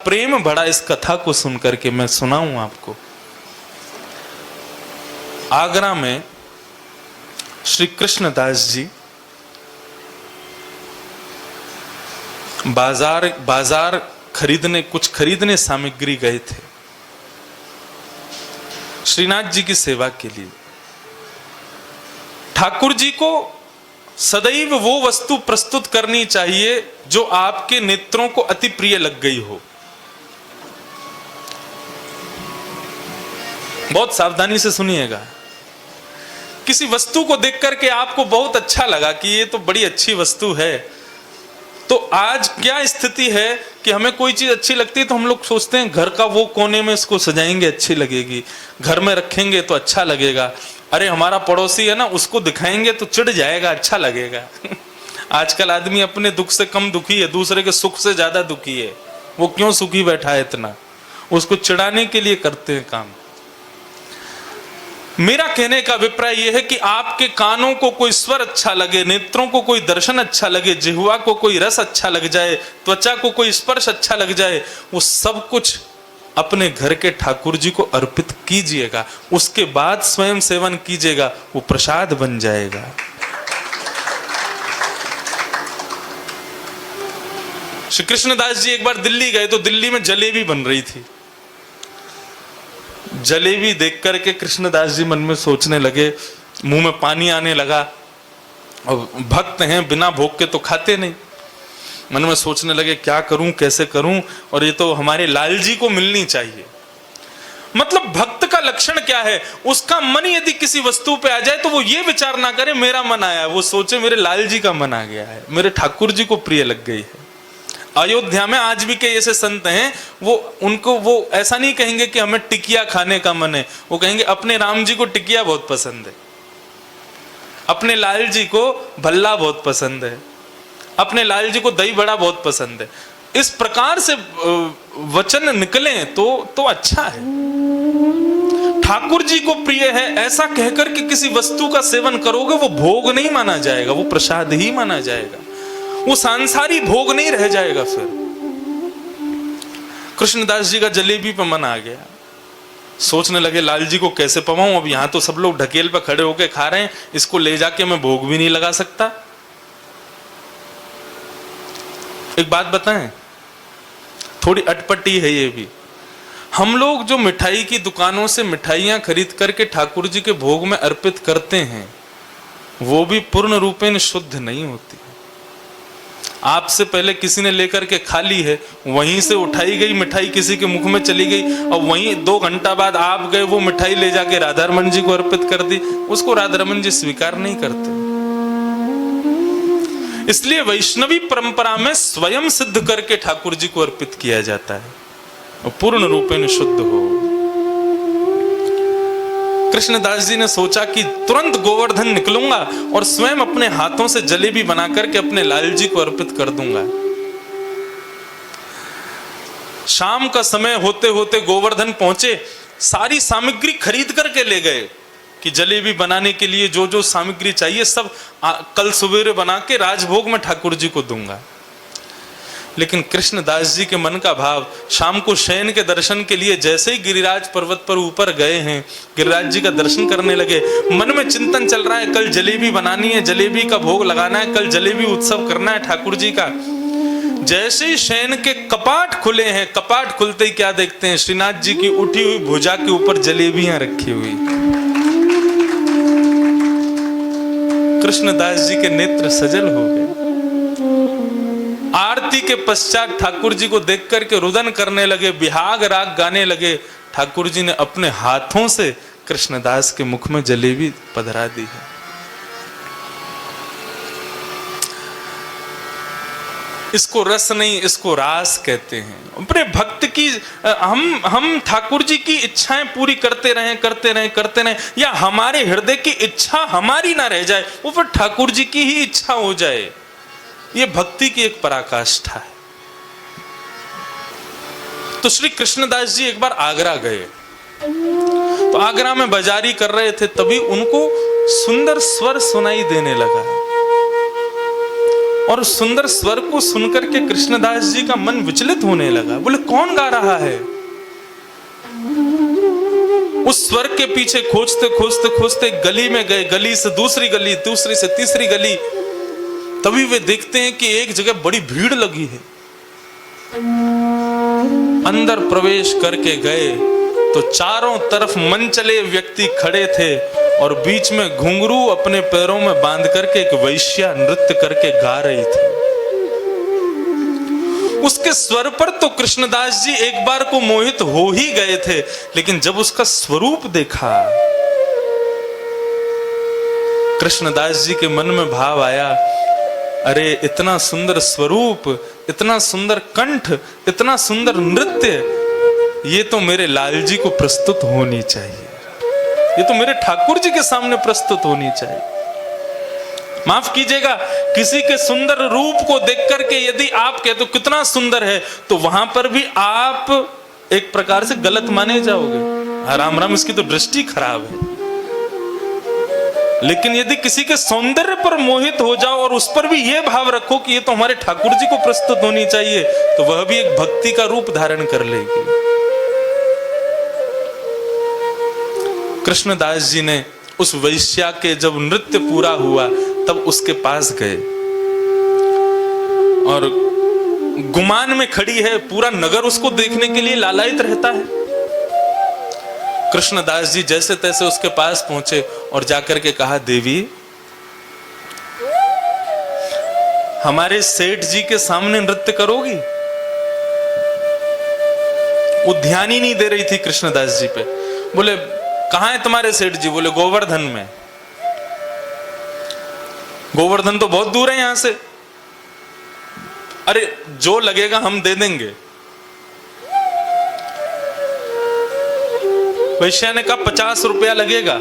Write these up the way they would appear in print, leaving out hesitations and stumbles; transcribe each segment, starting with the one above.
प्रेम बढ़ा इस कथा को सुनकर के। मैं सुनाऊं आपको। आगरा में श्री कृष्णदास जी बाजार खरीदने, कुछ खरीदने सामग्री गए थे श्रीनाथ जी की सेवा के लिए। ठाकुर जी को सदैव वो वस्तु प्रस्तुत करनी चाहिए जो आपके नेत्रों को अति प्रिय लग गई हो। बहुत सावधानी से सुनिएगा। किसी वस्तु को देख करके आपको बहुत अच्छा लगा कि ये तो बड़ी अच्छी वस्तु है, तो आज क्या स्थिति है कि हमें कोई चीज अच्छी लगती है तो हम लोग सोचते हैं घर का वो कोने में इसको सजाएंगे, अच्छी लगेगी, घर में रखेंगे तो अच्छा लगेगा। अरे हमारा पड़ोसी है ना, उसको दिखाएंगे तो चिढ़ जाएगा, अच्छा लगेगा। आजकल आदमी अपने दुख से कम दुखी है, दूसरे के सुख से ज्यादा दुखी है। वो क्यों सुखी बैठा है इतना, उसको चिढ़ाने के लिए करते हैं काम। मेरा कहने का अभिप्राय यह है कि आपके कानों को कोई स्वर अच्छा लगे, नेत्रों को कोई दर्शन अच्छा लगे, जिह्वा को कोई रस अच्छा लग जाए, त्वचा को कोई स्पर्श अच्छा लग जाए, वो सब कुछ अपने घर के ठाकुर जी को अर्पित कीजिएगा। उसके बाद स्वयं सेवन कीजिएगा, वो प्रसाद बन जाएगा। श्री कृष्णदास जी एक बार दिल्ली गए तो दिल्ली में जलेबी बन रही थी। जलेबी देख करके कृष्णदास जी मन में सोचने लगे, मुंह में पानी आने लगा। और भक्त हैं, बिना भोग के तो खाते नहीं। मन में सोचने लगे क्या करूं, कैसे करूं, और ये तो हमारे लाल जी को मिलनी चाहिए। मतलब भक्त का लक्षण क्या है, उसका मन यदि किसी वस्तु पे आ जाए तो वो ये विचार ना करे मेरा मन आया, वो सोचे मेरे लाल जी का मन आ गया है, मेरे ठाकुर जी को प्रिय लग गई है। अयोध्या में आज भी कई ऐसे संत हैं, वो ऐसा नहीं कहेंगे कि हमें टिकिया खाने का मन है, वो कहेंगे अपने राम जी को टिकिया बहुत पसंद है, अपने लाल जी को भल्ला बहुत पसंद है, अपने लाल जी को दही बड़ा बहुत पसंद है। इस प्रकार से वचन निकले तो अच्छा है। ठाकुर जी को प्रिय है ऐसा कहकर के किसी वस्तु का सेवन करोगे, वो भोग नहीं माना जाएगा, वो प्रसाद ही माना जाएगा, वो सांसारी भोग नहीं रह जाएगा। फिर कृष्णदास जी का जलेबी पे मन आ गया। सोचने लगे लाल जी को कैसे पवाऊं, अब यहां तो सब लोग ढकेल पे खड़े होके खा रहे हैं, इसको ले जाके मैं भोग भी नहीं लगा सकता। एक बात बताएं, थोड़ी अटपटी है ये भी। हम लोग जो मिठाई की दुकानों से मिठाइयां खरीद करके ठाकुर जी के भोग में अर्पित करते हैं, वो भी पूर्ण रूपेण शुद्ध नहीं होती। आपसे पहले किसी ने लेकर के खा ली है, वहीं से उठाई गई मिठाई किसी के मुख में चली गई, और वहीं 2 घंटा बाद आप गए वो मिठाई ले जाके राधा रमन जी को अर्पित कर दी, उसको राधा रमन जी स्वीकार नहीं करते। इसलिए वैष्णवी परंपरा में स्वयं सिद्ध करके ठाकुर जी को अर्पित किया जाता है, और पूर्ण रूपेण शुद्ध हो। कृष्णदास जी ने सोचा कि तुरंत गोवर्धन निकलूंगा और स्वयं अपने हाथों से जलेबी बना करके अपने लाल जी को अर्पित कर दूंगा। शाम का समय होते होते गोवर्धन पहुंचे, सारी सामग्री खरीद करके ले गए कि जलेबी बनाने के लिए जो जो सामग्री चाहिए सब कल सवेरे बना के राजभोग में ठाकुर जी को दूंगा। लेकिन कृष्णदास जी के मन का भाव, शाम को शयन के दर्शन के लिए जैसे ही गिरिराज पर्वत पर ऊपर गए हैं, गिरिराज जी का दर्शन करने लगे, मन में चिंतन चल रहा है कल जलेबी बनानी है, जलेबी का भोग लगाना है, कल जलेबी उत्सव करना है ठाकुर जी का। जैसे ही शयन के कपाट खुले हैं, कपाट खुलते ही क्या देखते हैं, श्रीनाथ जी की उठी हुई भुजा के ऊपर जलेबियां रखी हुई। कृष्णदास जी के नेत्र सजल हो गए। आरती के पश्चात ठाकुर जी को देख करके रुदन करने लगे, बिहाग राग गाने लगे। ठाकुर जी ने अपने हाथों से कृष्णदास के मुख में जलेबी पधरा दी है। इसको रस नहीं, इसको रास कहते हैं। अपने भक्त की हम ठाकुर जी की इच्छाएं पूरी करते रहें, या हमारे हृदय की इच्छा हमारी ना रह जाए, वो फिर ठाकुर जी की ही इच्छा हो जाए। ये भक्ति की एक पराकाष्ठा है। तो श्री कृष्णदास जी एक बार आगरा गए, तो आगरा में बाजारी कर रहे थे, तभी उनको सुंदर स्वर सुनाई देने लगा। और उस सुंदर स्वर को सुनकर के कृष्णदास जी का मन विचलित होने लगा। बोले कौन गा रहा है? उस स्वर के पीछे खोजते खोजते खोजते गली में गए, गली से दूसरी गली, दूसरी से तीसरी गली। तभी वे देखते हैं कि एक जगह बड़ी भीड़ लगी है। अंदर प्रवेश करके गए तो चारों तरफ मनचले व्यक्ति खड़े थे और बीच में घुंघरू अपने पैरों में बांध करके एक वैश्या नृत्य करके गा रही थी। उसके स्वर पर तो कृष्णदास जी एक बार को मोहित हो ही गए थे, लेकिन जब उसका स्वरूप देखा, कृष्णदास जी के मन में भाव आया, अरे इतना सुंदर स्वरूप, इतना सुंदर कंठ, इतना सुंदर नृत्य, ये तो मेरे लाल जी को प्रस्तुत होनी चाहिए, ये तो मेरे ठाकुर जी के सामने प्रस्तुत होनी चाहिए। माफ कीजिएगा, किसी के सुंदर रूप को देख करके यदि आप कहते हो कितना सुंदर है, तो वहां पर भी आप एक प्रकार से गलत माने जाओगे। राम राम, इसकी तो दृष्टि खराब है। लेकिन यदि किसी के सौंदर्य पर मोहित हो जाओ और उस पर भी यह भाव रखो कि ये तो हमारे ठाकुर जी को प्रस्तुत होनी चाहिए, तो वह भी एक भक्ति का रूप धारण कर लेगी। कृष्णदास जी ने उस वैश्या के जब नृत्य पूरा हुआ तब उसके पास गए और गुमान में खड़ी है, पूरा नगर उसको देखने के लिए लालायित रहता है। कृष्णदास जी जैसे तैसे उसके पास पहुंचे और जाकर के कहा, देवी हमारे सेठ जी के सामने नृत्य करोगी? वो ध्यान ही नहीं दे रही थी कृष्णदास जी पे। बोले कहां है तुम्हारे सेठ जी? बोले गोवर्धन में। गोवर्धन तो बहुत दूर है यहां से। अरे जो लगेगा हम दे देंगे। वैश्या ने कहा 50 रुपया लगेगा।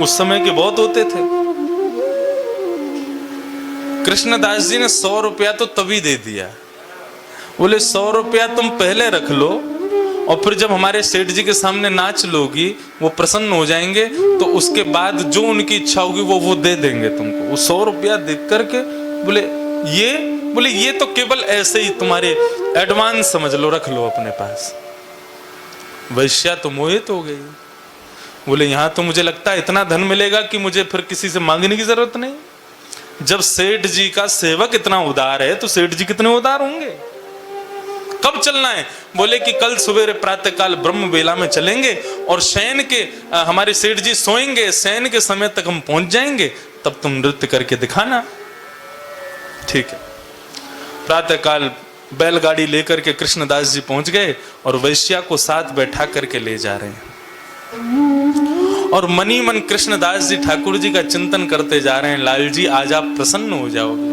उस समय के बहुत होते थे। कृष्णदास जी ने 100 रुपया तो तभी दे दिया। बोले 100 रुपया तुम पहले रख लो और फिर जब हमारे सेठ जी के सामने नाच लोगी, वो प्रसन्न हो जाएंगे, तो उसके बाद जो उनकी इच्छा होगी वो दे देंगे तुमको। वो 100 रुपया देख करके बोले ये तो केवल ऐसे ही तुम्हारे एडवांस समझ लो, रख लो अपने पास। वैश्या तो मोहित हो गई। बोले यहां तो मुझे लगता है इतना धन मिलेगा कि मुझे फिर किसी से मांगने की जरूरत नहीं। जब सेठ जी का सेवक इतना उदार है तो सेठ जी कितने उदार होंगे। कब चलना है? बोले कि कल सवेरे प्रातः काल ब्रह्म बेला में चलेंगे और शयन के हमारे सेठ जी सोएंगे, शयन के समय तक हम पहुंच जाएंगे, तब तुम नृत्य करके दिखाना। ठीक है। प्रातः काल बैलगाड़ी लेकर के कृष्णदास जी पहुंच गए और वैश्या को साथ बैठा करके ले जा रहे हैं और मनी मन कृष्णदास जी ठाकुर जी का चिंतन करते जा रहे हैं। लाल जी आज आप प्रसन्न हो जाओगे,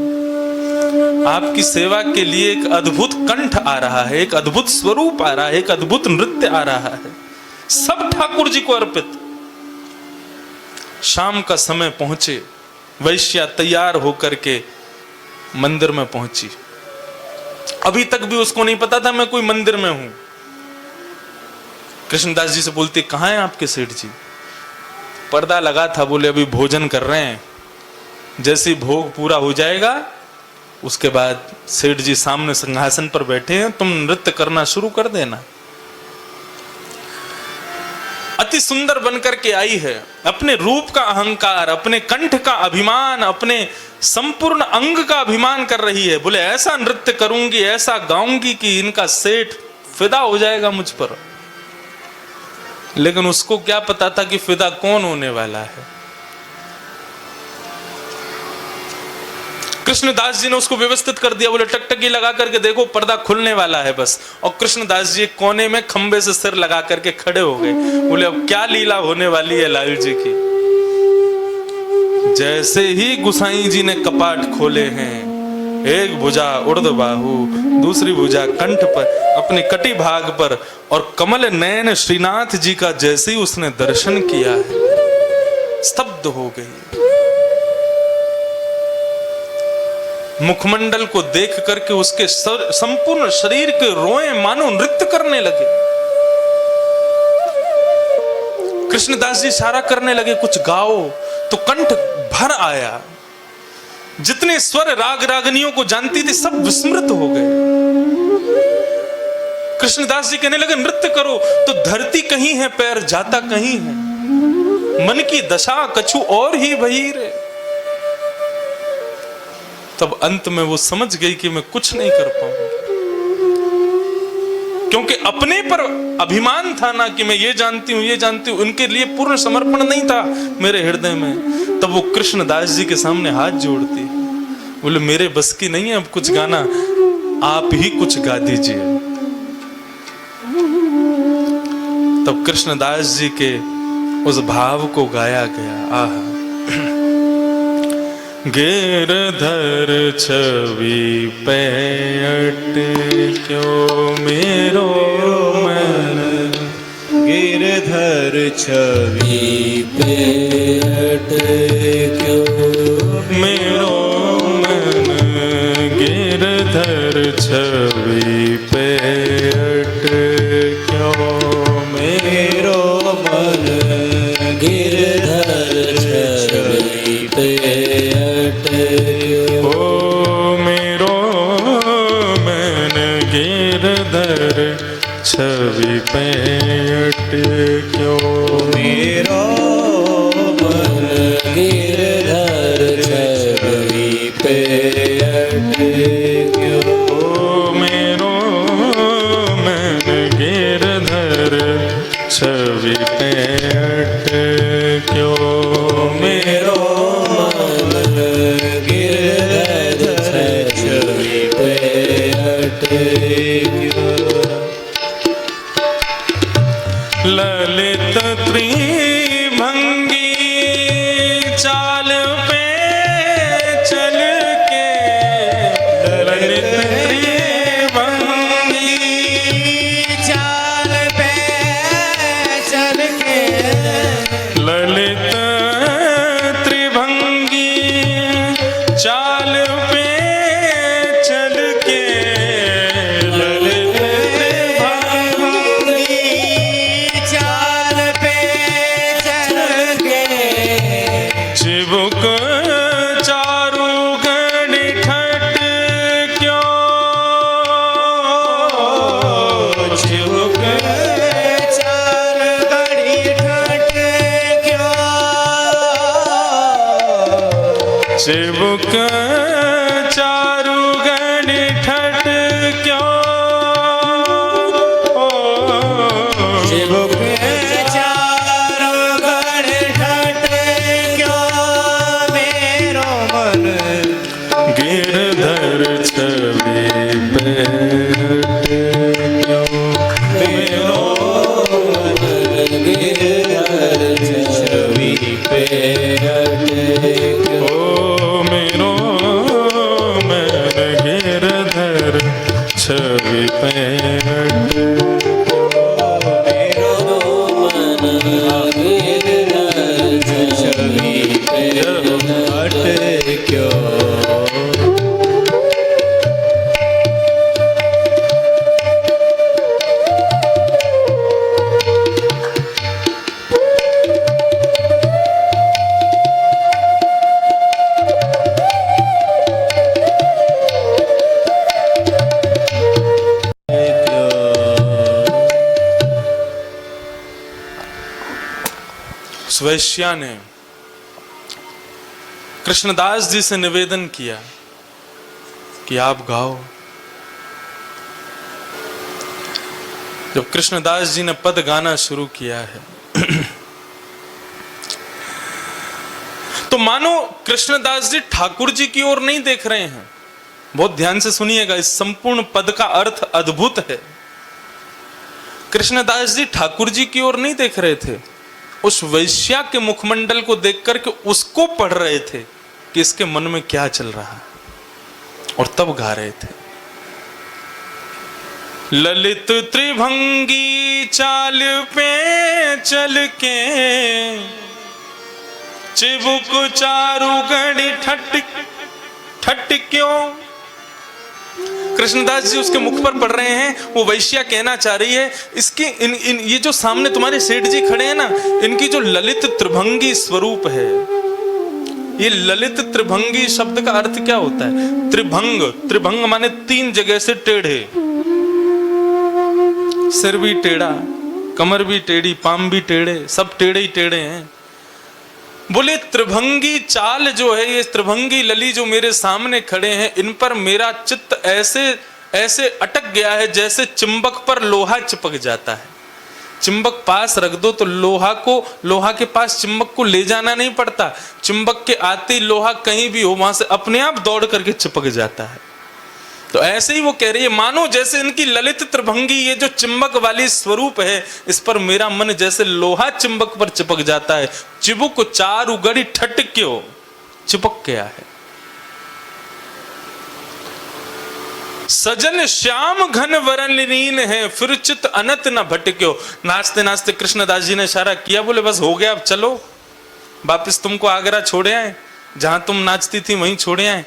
आपकी सेवा के लिए एक अद्भुत कंठ आ रहा है, एक अद्भुत स्वरूप आ रहा है, एक अद्भुत नृत्य आ रहा है, सब ठाकुर जी को अर्पित। शाम का समय पहुंचे, वैश्या तैयार होकर के मंदिर में पहुंची। अभी तक भी उसको नहीं पता था मैं कोई मंदिर में हूं। कृष्णदास जी से बोलती, कहां है आपके सेठ जी? पर्दा लगा था। बोले अभी भोजन कर रहे हैं, जैसे भोग पूरा हो जाएगा उसके बाद सेठ जी सामने सिंहासन पर बैठे हैं, तुम नृत्य करना शुरू कर देना। अति सुंदर बनकर के आई है, अपने रूप का अहंकार, अपने कंठ का अभिमान, अपने संपूर्ण अंग का अभिमान कर रही है। बोले ऐसा नृत्य करूंगी, ऐसा गाऊंगी कि इनका सेठ फिदा हो जाएगा मुझ पर। लेकिन उसको क्या पता था कि फिदा कौन होने वाला है। कृष्णदास जी ने उसको व्यवस्थित कर दिया। बोले टकटकी लगा करके देखो, पर्दा खुलने वाला है बस। और कृष्णदास जी कोने में खंबे से सिर लगा करके खड़े हो गए। बोले अब क्या लीला होने वाली है लाल जी की। जैसे ही गुसाई जी ने कपाट खोले हैं, एक भुजा ऊर्ध्वबाहु, दूसरी भुजा कंठ पर, अपने कटी भाग पर, और कमल नयन श्रीनाथ जी का जैसे ही उसने दर्शन किया है, स्तब्ध हो गई। मुखमंडल को देख करके उसके संपूर्ण शरीर के रोए मानो नृत्य करने लगे। कृष्णदास जी इशारा करने लगे कुछ गाओ, तो कंठ भर आया। जितने स्वर राग रागनियों को जानती थी सब विस्मृत हो गए। कृष्णदास जी कहने लगे नृत्य करो तो धरती कहीं है, पैर जाता कहीं है, मन की दशा कछु और ही भई रे। तब अंत में वो समझ गई कि मैं कुछ नहीं कर पाऊंगी, क्योंकि अपने पर अभिमान था ना कि मैं ये जानती हूं, ये जानती हूं। उनके लिए पूर्ण समर्पण नहीं था मेरे हृदय में। तब वो कृष्णदास जी के सामने हाथ जोड़ती, बोले मेरे बस की नहीं है अब कुछ गाना, आप ही कुछ गा दीजिए। तब कृष्णदास जी के उस भाव को गाया गया। आहा, गिरधर छवि पे क्यों मेरो मन, गिरधर छवि पे क्यों मेरो मन, गिरधर छवि पे क्यों मेरो मन, गिरधर छवि पे ओ मेरो मन, गिरधर छवि पे क्यों मेरो मन, गिरधर छवि पे क्यों मेरो मन, गिरधर छवि पे क्यों मेरो मन, गिरधर छवि पे क्यों ललित त्रिभंगी चाल पे चल के, ललित त्रिभंगी चाल पे चल के, ललित त्रिभंगी चाल पे चल के, ललित त्रिभंगी चाल पे चल के, चिबुक चारु गण ठट क्यों, चिबुक चार गड़ी ठट क्यों, चिबुक चारु गण ठट क्यों, चिबुक चार गड़ी ठट क्यों, मेरो मन, गिरधर छवि पे क्यों मेरो मन, गिरधर छवि पे क्यों ओ मेरो मन, गिरधर छवि पे मेरो मन, गिरधर छवि पे क्यों उस वैश्या ने कृष्णदास जी से निवेदन किया कि आप गाओ। जब कृष्णदास जी ने पद गाना शुरू किया है तो मानो कृष्णदास जी ठाकुर जी की ओर नहीं देख रहे हैं। बहुत ध्यान से सुनिएगा, इस संपूर्ण पद का अर्थ अद्भुत है। कृष्णदास जी ठाकुर जी की ओर नहीं देख रहे थे, उस वैश्या के मुखमंडल को देख करके उसको पढ़ रहे थे कि इसके मन में क्या चल रहा है, और तब गा रहे थे। ललित त्रिभंगी चाल पे चल के, चिबुक चारु गणी ठट ठट क्यों। कृष्णदास जी उसके मुख पर पढ़ रहे हैं, वो वैश्या कहना चाह रही है इसके ये जो सामने तुम्हारे सेठ जी खड़े हैं ना, इनकी जो ललित त्रिभंगी स्वरूप है, ये ललित त्रिभंगी शब्द का अर्थ क्या होता है? त्रिभंग, त्रिभंग माने 3 जगह से टेढ़े, सिर भी टेढ़ा, कमर भी टेढ़ी, पाम भी टेढ़े, सब टेढ़े ही टेढ़े हैं। बोले त्रिभंगी चाल जो है, ये त्रिभंगी लली जो मेरे सामने खड़े हैं, इन पर मेरा चित्त ऐसे ऐसे अटक गया है जैसे चिंबक पर लोहा चिपक जाता है। चिंबक पास रख दो तो लोहा के पास चिंबक को ले जाना नहीं पड़ता, चिंबक के आते ही लोहा कहीं भी हो वहां से अपने आप दौड़ करके चिपक जाता है। तो ऐसे ही वो कह रही है, मानो जैसे इनकी ललित त्रिभंगी ये जो चिंबक वाली स्वरूप है, इस पर मेरा मन जैसे लोहा चिंबक पर चिपक जाता है। चिबुक चारु गड़ी ठटक्यो, चिपक गया है। सजल श्याम घन वरण लीन है, फिर चित अनत न भटक्यो। नाचते नाचते कृष्णदास जी ने इशारा किया, बोले बस हो गया, अब चलो वापिस तुमको आगरा छोड़े आए, जहां तुम नाचती थी वहीं छोड़े आए।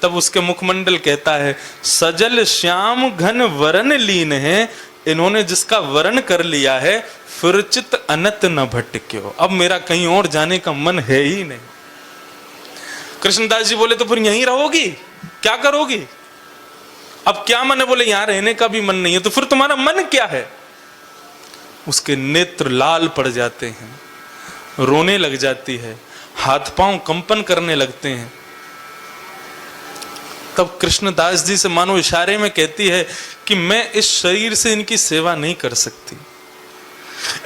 तब उसके मुखमंडल कहता है, सजल श्याम घन वरण लीन है, इन्होंने जिसका वरण कर लिया है, फिर चित अनत न भटक्यो, अब मेरा कहीं और जाने का मन है ही नहीं। कृष्णदास जी बोले, तो फिर यहीं रहोगी, क्या करोगी? अब क्या मन है? बोले यहां रहने का भी मन नहीं है। तो फिर तुम्हारा मन क्या है? उसके नेत्र लाल पड़ जाते हैं, रोने लग जाती है, हाथ पांव कंपन करने लगते हैं। तब कृष्णदास जी से मानो इशारे में कहती है कि मैं इस शरीर से इनकी सेवा नहीं कर सकती।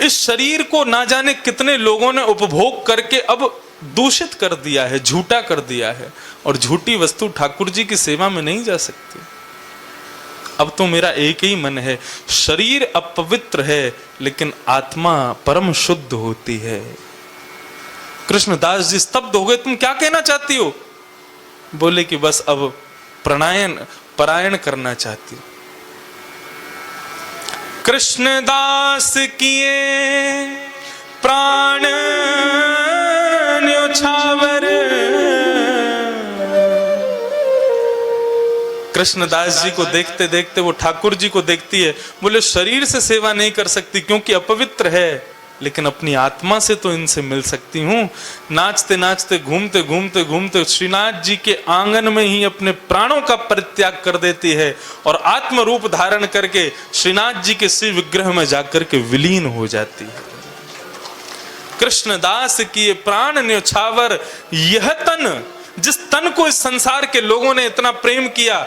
इस शरीर को ना जाने कितने लोगों ने उपभोग करके अब दूषित कर दिया है, झूठा कर दिया है, और झूठी वस्तु ठाकुर जी की सेवा में नहीं जा सकती। अब तो मेरा एक ही मन है, शरीर अपवित्र है लेकिन आत्मा परम शुद्ध होती है। कृष्णदास जी स्तब्ध हो गए, तुम क्या कहना चाहती हो? बोले कि बस अब परायण करना चाहती हूं। कृष्णदास किए प्राण न्योछावर। कृष्णदास जी को देखते देखते वो ठाकुर जी को देखती है, बोले शरीर से सेवा नहीं कर सकती क्योंकि अपवित्र है, लेकिन अपनी आत्मा से तो इनसे मिल सकती हूं। नाचते नाचते घूमते घूमते घूमते श्रीनाथ जी के आंगन में ही अपने प्राणों का परित्याग कर देती है और आत्म रूप धारण करके श्रीनाथ जी के श्री विग्रह में जाकर के विलीन हो जाती है। कृष्णदास की ये प्राण न्योछावर, यह तन, जिस तन को इस संसार के लोगों ने इतना प्रेम किया,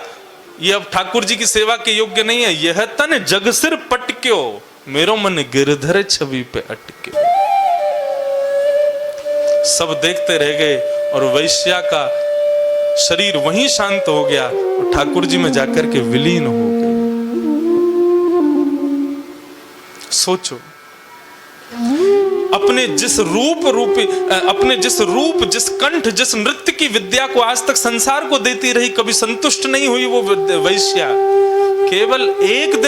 ये अब ठाकुर जी की सेवा के योग्य नहीं है। यह तन जग सिर पटक्यो, मेरो मन गिरधर छवि पे अटके। सब देखते रह गए और वैश्या का शरीर वहीं शांत हो गया और ठाकुर जी में जाकर के विलीन हो गए। सोचो, अपने जिस रूप, जिस कंठ, जिस नृत्य की विद्या को आज तक संसार को देती रही, कभी संतुष्ट नहीं हुई वो वैश्या, केवल एक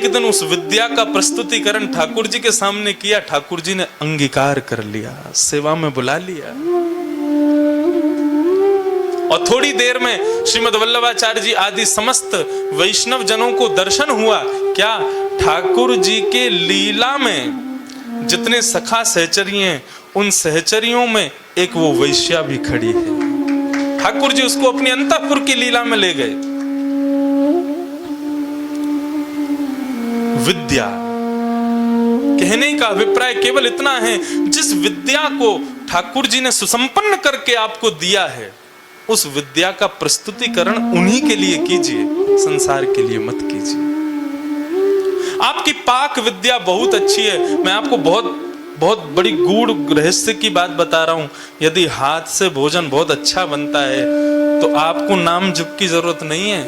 दिन उस विद्या का प्रस्तुतिकरण ठाकुर जी के सामने किया, ठाकुर जी ने अंगीकार कर लिया, सेवा में बुला लिया। और थोड़ी देर में श्रीमद् वल्लभाचार्य जी आदि समस्त वैष्णव जनों को दर्शन हुआ। क्या? ठाकुर जी के लीला में जितने सखा सहचरी हैं, उन सहचरियों में एक वो वैश्या भी खड़ी है। ठाकुर जी उसको अपनी अंतःपुर की लीला में ले गए। विद्या, कहने का अभिप्राय केवल इतना है, जिस विद्या को ठाकुर जी ने सुसंपन्न करके आपको दिया है, उस विद्या का प्रस्तुतिकरण उन्हीं के लिए कीजिए, संसार के लिए मत कीजिए। आपकी पाक विद्या बहुत अच्छी है, मैं आपको बहुत बड़ी गूढ़ रहस्य की बात बता रहा हूं। यदि हाथ से भोजन बहुत अच्छा बनता है तो आपको नाम जप की जरूरत नहीं है,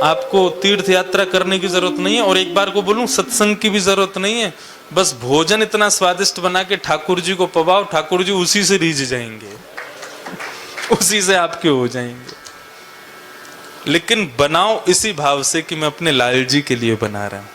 आपको तीर्थ यात्रा करने की जरूरत नहीं है, और एक बार को बोलूं सत्संग की भी जरूरत नहीं है। बस भोजन इतना स्वादिष्ट बना के ठाकुर जी को पवाओ, ठाकुर जी उसी से रीझ जाएंगे, उसी से आपके हो जाएंगे। लेकिन बनाओ इसी भाव से कि मैं अपने लाल जी के लिए बना रहा हूं।